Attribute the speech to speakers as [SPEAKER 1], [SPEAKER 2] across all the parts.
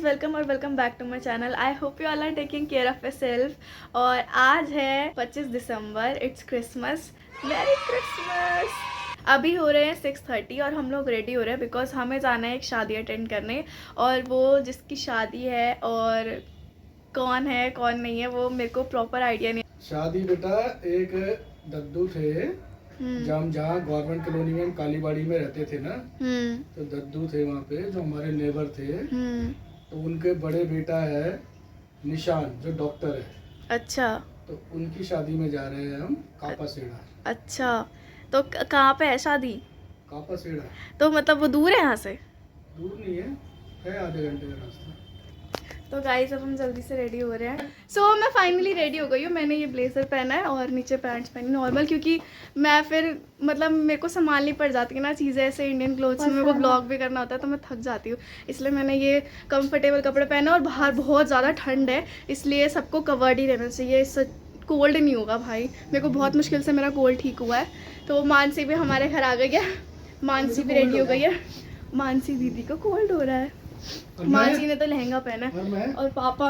[SPEAKER 1] Welcome और welcome back to my channel. I hope you all are taking care of yourself. और आज है 25 दिसंबर, it's Christmas. Merry Christmas. अभी हो रहे हैं 6:30 और हम लोग रेडी हो रहे हैं बिकॉज हमें जाना है एक शादी अटेंड करने। और वो जिसकी शादी है और कौन है कौन नहीं है वो मेरे को प्रॉपर आइडिया नहीं।
[SPEAKER 2] शादी बेटा एक दद्दू थे जहाँ गवर्नमेंट कॉलोनी में कालीबाड़ी में रहते थे ना, तो दद्दू थे वहाँ पे जो हमारे नेबर थे। तो उनके बड़े बेटा है निशान जो डॉक्टर है।
[SPEAKER 1] अच्छा,
[SPEAKER 2] तो उनकी शादी में जा रहे हैं हम कापा सेड़ा।
[SPEAKER 1] अच्छा, तो कहाँ पे है शादी?
[SPEAKER 2] कापा सेड़ा।
[SPEAKER 1] तो मतलब वो दूर है यहाँ से?
[SPEAKER 2] दूर नहीं है आधे घंटे का रास्ता।
[SPEAKER 1] तो गाइस अब हम जल्दी से रेडी हो रहे हैं। सो मैं फाइनली रेडी हो गई हूँ। मैंने ये ब्लेजर पहना है और नीचे पैंट्स पहनी नॉर्मल, क्योंकि मैं फिर मतलब मेरे को संभालनी पड़ जाती है ना चीज़ें ऐसे इंडियन क्लोथ्स में। मेरे को ब्लॉग भी करना होता है तो मैं थक जाती हूँ, इसलिए मैंने ये कंफर्टेबल कपड़े पहने। और बाहर बहुत ज़्यादा ठंड है इसलिए सबको कवर्ड ही रहना चाहिए, इससे कोल्ड नहीं होगा भाई। मेरे को बहुत मुश्किल से मेरा कोल्ड ठीक हुआ है। तो मानसी भी हमारे घर आ गई है, मानसी भी रेडी हो गई है। मानसी दीदी को कोल्ड हो रहा है। मानसी ने तो लहंगा पहना है और पापा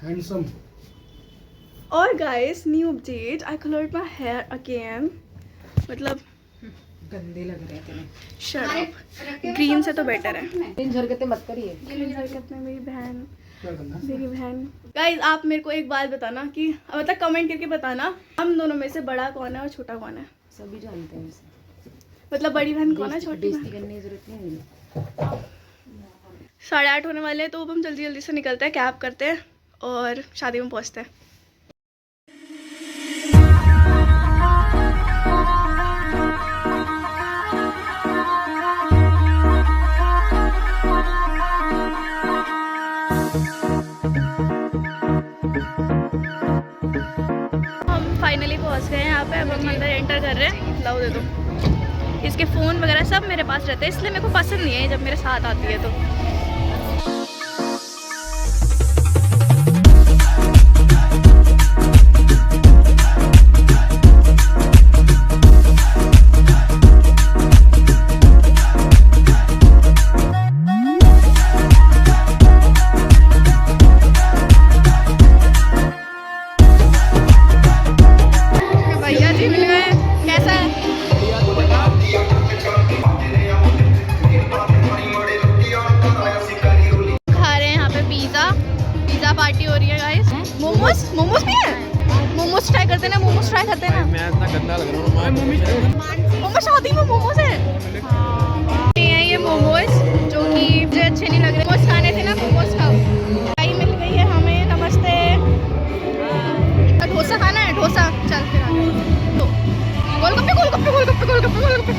[SPEAKER 2] हैंडसम।
[SPEAKER 1] और guys new update, I coloured my here again. मतलब
[SPEAKER 3] गंदे लग रहे थे।
[SPEAKER 1] शट अप, ग्रीन से तो बेटर है।
[SPEAKER 3] इन हरकतें मत करिए।
[SPEAKER 1] ग्रीन हरकत में मेरी बहन। गाइस आप मेरे को एक बात बताना कि मतलब कमेंट करके बताना हम दोनों में से बड़ा कौन है और छोटा कौन है।
[SPEAKER 3] सभी जानते हैं इसे।
[SPEAKER 1] मतलब बड़ी बहन कौन है, छोटी
[SPEAKER 3] बेइज्जती करने की जरूरत नहीं है।
[SPEAKER 1] 8:30 होने वाले हैं तो अब हम जल्दी जल्दी से निकलते हैं, कैब करते हैं और शादी में पहुंचते हैं। हम फाइनली पहुंच गए हैं यहाँ पे। अब हम अंदर एंटर कर रहे हैं। लाओ दे दो। इसके फ़ोन वगैरह सब मेरे पास रहते हैं, इसलिए मेरे को पसंद नहीं है जब मेरे साथ आती है तो। भैया जी मिल गए, कैसा है? खा रहे हैं यहाँ पे पिज़्ज़ा पार्टी हो रही है गाइस। मोमोज भी है। मोमोज ट्राई करते ना, मोमोज ट्राई करते ना।
[SPEAKER 4] मैं इतना गंदा लग रहा हूँ।
[SPEAKER 1] मोमोज शादी में मोमोज है। ये मोमोज जो कि मुझे अच्छे नहीं लग रहे। मोमोज खाने थे ना, मोमोज खाओ। चाय मिल गई है हमें। नमस्ते। डोसा खाना है? डोसा चल फिर गोलगप्पे।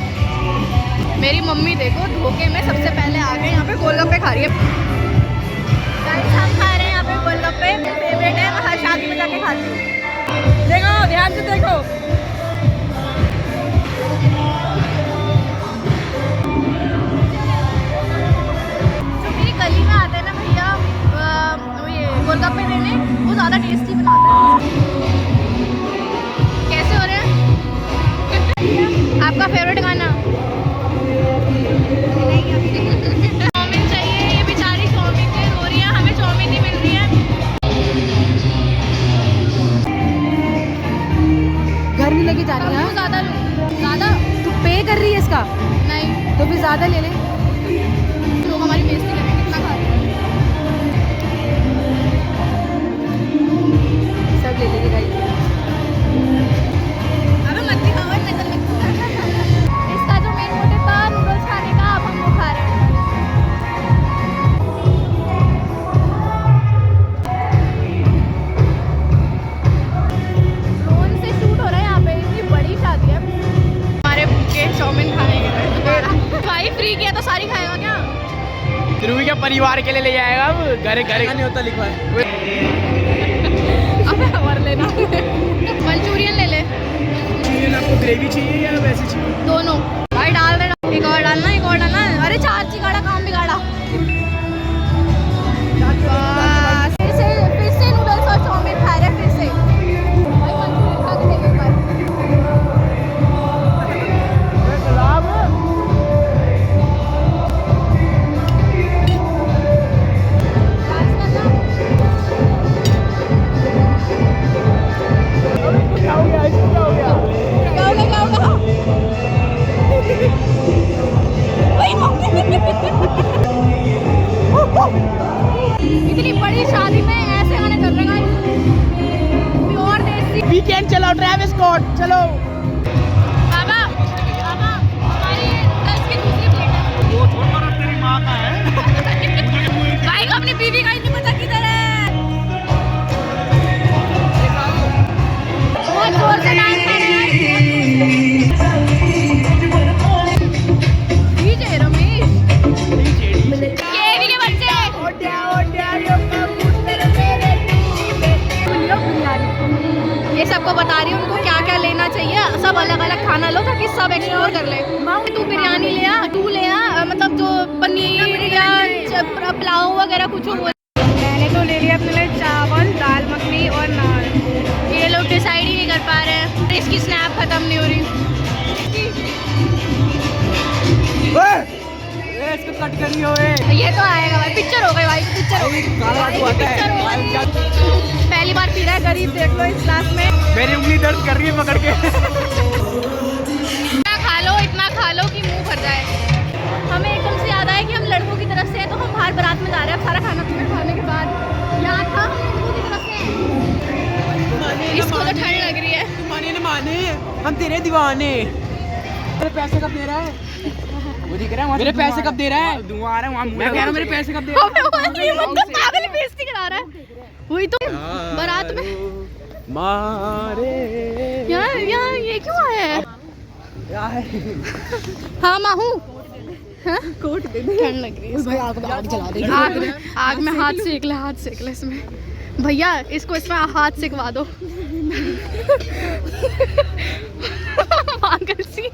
[SPEAKER 1] मेरी मम्मी देखो धोखे में सबसे पहले आ गए यहाँ पे गोलगप्पे खा रही है। गाइस हम खा रहे हैं यहाँ पे गोलगप्पे। फेवरेट है, मैं हर शादी में जाके खाती हूँ। देखो ध्यान से देखो। जो मेरी गली में आते हैं ना भैया ये गोलगप्पे देने, वो ज़्यादा टेस्टी बनाते हैं। कैसे हो रहे हैं? आपका फेवरेट गाना? चाउमीन चाहिए। ये बेचारी चाउमीन के रो रही है, हमें चाउमीन नहीं मिल रही है।
[SPEAKER 3] घर नहीं लेके जा रही है?
[SPEAKER 1] ज़्यादा
[SPEAKER 3] तू पे कर रही है इसका?
[SPEAKER 1] नहीं
[SPEAKER 3] तो भी ज्यादा ले ले।
[SPEAKER 1] लोग हमारी बेइज्जती कर रहे हैं। कितना खा रहे हैं?
[SPEAKER 3] सब ले लेगी गाइस।
[SPEAKER 1] अबे मत दिखाओ, नकल मत दिखाओ। इसका जो मेन मोटिव था नूडल्स खाने का, अब हम वो खा रहे हैं। ड्रोन से शूट हो रहा है यहाँ पे। इतनी बड़ी शादी है। हमारे भूखे चाउमीन खाने के लिए भाई फ्री किया तो सारी खाएगा क्या?
[SPEAKER 4] ध्रुवी के परिवार के लिए ले जाएगा। अब घरे नहीं होता लिखा है।
[SPEAKER 1] अबे और लेना। मंचूरियन ले ले।
[SPEAKER 4] आपको ग्रेवी चाहिए या वैसे चाहिए?
[SPEAKER 1] दोनों भाई डाल दे। एक और डालना। अरे चाची गाड़ा काम बिगाड़ा। बस फिर से नूडल्स और चाउमीन खा रहे हैं। फिर से भाई मंचूरियन खा के देख एक बार।
[SPEAKER 4] स्पॉट चलो।
[SPEAKER 1] बाबा बाबा हमारी 10 की दूसरी प्लेट है।
[SPEAKER 2] वो छोटा तेरी माँ का है।
[SPEAKER 1] भाई को अपनी बीवी का ही नहीं पता किधर है। बहुत जोर से डांस कर रहे हैं डीजे रमेश केवी के बच्चे। ये सबको बता रही हूँ उनको क्या क्या लेना चाहिए, सब अलग अलग खाना लो ताकि सब एक्सप्लोर कर ले। तू बिरयानी ले आ, तू ले आ, मतलब जो पनीर या पुलाव वगैरह कुछ हो। मैंने तो ले लिया अपने लिए चावल, दाल मखनी और नान। ये लोग डिसाइड ही नहीं कर पा रहे हैं, इसकी स्नैप खत्म नहीं हो रही।
[SPEAKER 4] इसको कट करियो ए।
[SPEAKER 1] ये तो आएगा भाई, पिक्चर हो गई भाई, पिक्चर हो गई। पहली बार पी रहा है गरीब, देख लो इस क्लास में।
[SPEAKER 4] मेरी उंगली दर्द कर रही है पकड़ के।
[SPEAKER 1] इतना खा लो कि मुंह भर जाए। हमें एकदम से याद आया कि हम लड़कों की तरफ से हैं, तो हम बाहर बारात में जा रहे हैं। अब सारा खाना पीना खाने के बाद याद था हम लड़कों की तरफ से हैं। इसको तो ठंड लग रही है।
[SPEAKER 4] माने न माने, हम तेरे दीवाने। मेरे पैसे कब दे रहा है? वो दिख रहा है मेरे पैसे कब दे रहा है? धुआं आ रहा है वहाँ। मैं कह रहा हूँ मेरे पैसे कब दे रहा है?
[SPEAKER 1] ये मतलब पागल बेइज्जती करा रहा है। वही तो बारात में
[SPEAKER 4] मारे
[SPEAKER 1] यार ये क्यों आया है? हाँ माहू कोट दे दे, ठंड लग रही है
[SPEAKER 3] भाई आग जला दे।
[SPEAKER 1] आग में हाथ सेक ले इसमें। भैया इसको इसमें हाथ सेकवा दो। पागल सी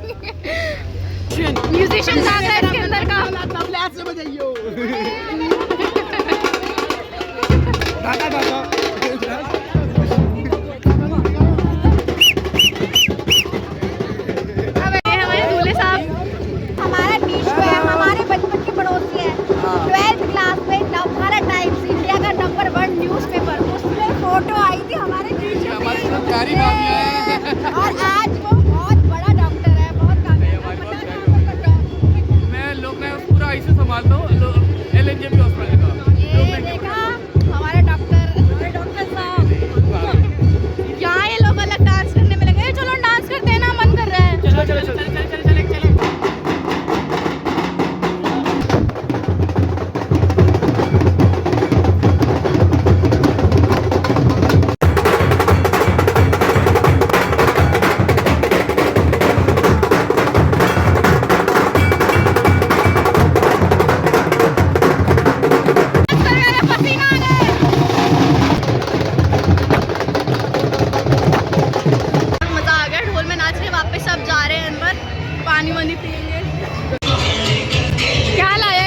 [SPEAKER 1] म्यूजिशियन आ गया इसके अंदर का।
[SPEAKER 4] तबला से बजाइयो।
[SPEAKER 1] अब ये हमारे दूल्हे साहब।
[SPEAKER 5] हमारा नीशू है, हमारे बचपन के पड़ोसी है। 12th क्लास में हमारा टाइम्स इंडिया का नंबर 1 न्यूज़पेपर, उसमें फोटो आई थी हमारे नीशू की। और आज वो बहुत बड़ा डॉक्टर है, बहुत कामयाब।
[SPEAKER 4] मैं पूरा ऐसे संभालता हूँ LNJP हॉस्पिटल का।
[SPEAKER 5] ये देखा हमारा डॉक्टर साहब।
[SPEAKER 1] यहाँ ये लोग अलग डांस करने में लगे। चलो डांस करते हैं ना, मन कर रहा है।
[SPEAKER 4] चलो चलो चलो
[SPEAKER 1] मजा आ गया, ढोल में नाचने वापस सब जा रहे हैं अंदर, पानी वानी पियेंगे। क्या लाया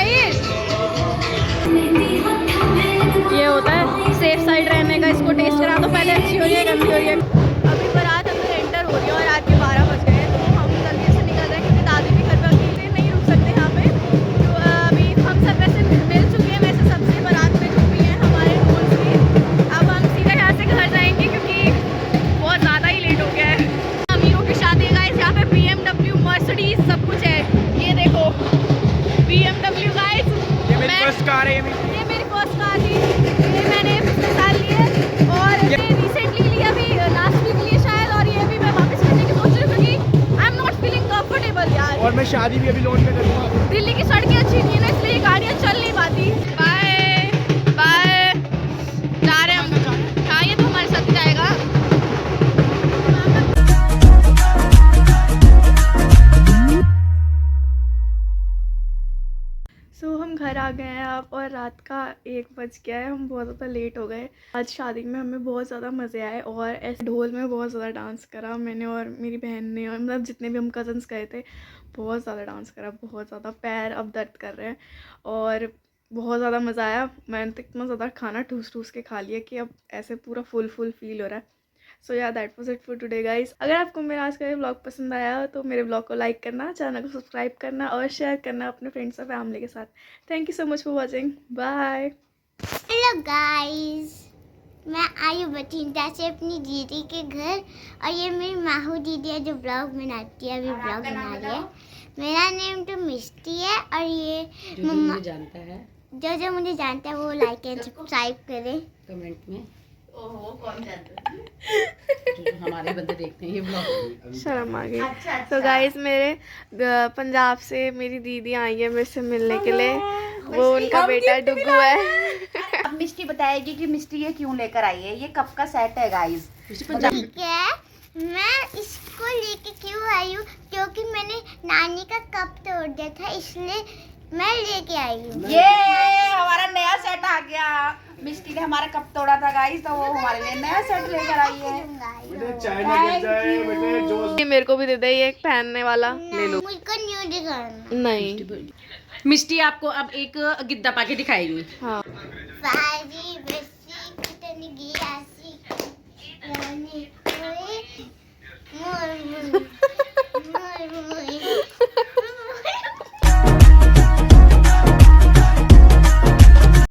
[SPEAKER 1] ये होता है सेफ साइड रहने का। इसको टेस्ट करा तो पहले अच्छी हो रही है गंदी हो रही है। अभी बारात अंदर एंटर हो रही है और रात के 12 बज गए हैं, तो हम जल्दी से निकल रहे हैं क्योंकि दादी भी घर पर अकेले नहीं रुक सकते यहाँ पे। तो अभी हम सब वैसे मिल चुके हैं, वैसे सबसे बारात में जो भी हैं हमारे रूल्स की। अब हम सीधा यहाँ से घर जाएंगे क्योंकि बहुत ज़्यादा ही लेट हो गया है। अमीरों की शादी है गाइस, यहाँ पे BMW मर्सिडीज सब कुछ है। ये देखो BMW गाइस,
[SPEAKER 4] ये मेरी फर्स्ट कार है।
[SPEAKER 1] ये मेरी फर्स्ट कार थी, ये मैंने पिछले साल ली है और ये रिसेंटली ली अभी लास्ट वीक ली शायद। और ये भी मैं वापस करने की सोच रही हूँ क्योंकि I am not feeling comfortable यार।
[SPEAKER 4] और मैं शादी भी अभी लोन पे करूँगा।
[SPEAKER 1] दिल्ली की सड़कें अच्छी नहीं है ना, इसलिए ये गाड़ियाँ चल नहीं पाती। बाय बाय, जा रहे हैं हम। हाँ ये तो हमारे साथ ही जाएगा। हम घर आ गए हैं आप, और रात का 1 बज गया है। हम बहुत ज़्यादा लेट हो गए। आज शादी में हमें बहुत ज़्यादा मज़े आए और ऐसे ढोल में बहुत ज़्यादा डांस करा मैंने और मेरी बहन ने, और मतलब जितने भी हम कज़न्स गए थे बहुत ज़्यादा डांस करा, बहुत ज़्यादा। पैर अब दर्द कर रहे हैं और बहुत ज़्यादा मज़ा आया। मैंने तो इतना ज़्यादा खाना ठूस के खा लिया कि अब ऐसे पूरा फुल फील हो रहा है। सो या that was it for today guys. अगर आपको मेरा आज का ये व्लॉग पसंद आया तो मेरे व्लॉग को लाइक करना, चैनल को सब्सक्राइब करना और शेयर करना अपने फ्रेंड्स और फैमिली के साथ। Thank you so much for watching, bye.
[SPEAKER 5] Hello guys, मैं आई हूँ बठिंडा से अपनी दीदी के घर, और ये मेरी माहू दीदी है जो ब्लॉग बनाती है, अभी ब्लॉग बना रही है। मेरा नेम तो मिष्टी है, और ये मम्मा
[SPEAKER 3] जानता है
[SPEAKER 5] जो मुझे जानता है वो लाइक एंड सब्सक्राइब करे
[SPEAKER 3] कमेंट में। हमारे बंदे देखते हैं ये ब्लॉग।
[SPEAKER 1] शर्म आ गई। तो गाइस मेरे पंजाब से मेरी दीदी आई है मेरे से मिलने के लिए, वो उनका बेटा डुगू है।
[SPEAKER 5] अब मिष्टी बताएगी कि मिष्टी ये क्यों लेकर आई है। ये कप का सेट है गाइस।
[SPEAKER 6] ठीक है, मैं इसको लेके क्यों आई हूँ क्योंकि मैंने नानी का कप तोड़ दिया था, इसलिए मैं लेके आई हूँ।
[SPEAKER 5] ये हमारा नया सेट आ गया। मिष्टी ने हमारा कप तोड़ा था गाइस, तो वो हमारे लिए नया सेट लेकर आई है।
[SPEAKER 2] बेटे चाय ना गिर जाए बेटे, जो
[SPEAKER 1] ये मेरे को भी दे दे, ये एक पहनने वाला ले लो।
[SPEAKER 6] मुझको न्यू दिखाना।
[SPEAKER 1] नहीं
[SPEAKER 3] मिष्टी आपको अब एक गिद्दा पाके दिखाएगी।
[SPEAKER 1] हाँ
[SPEAKER 6] 5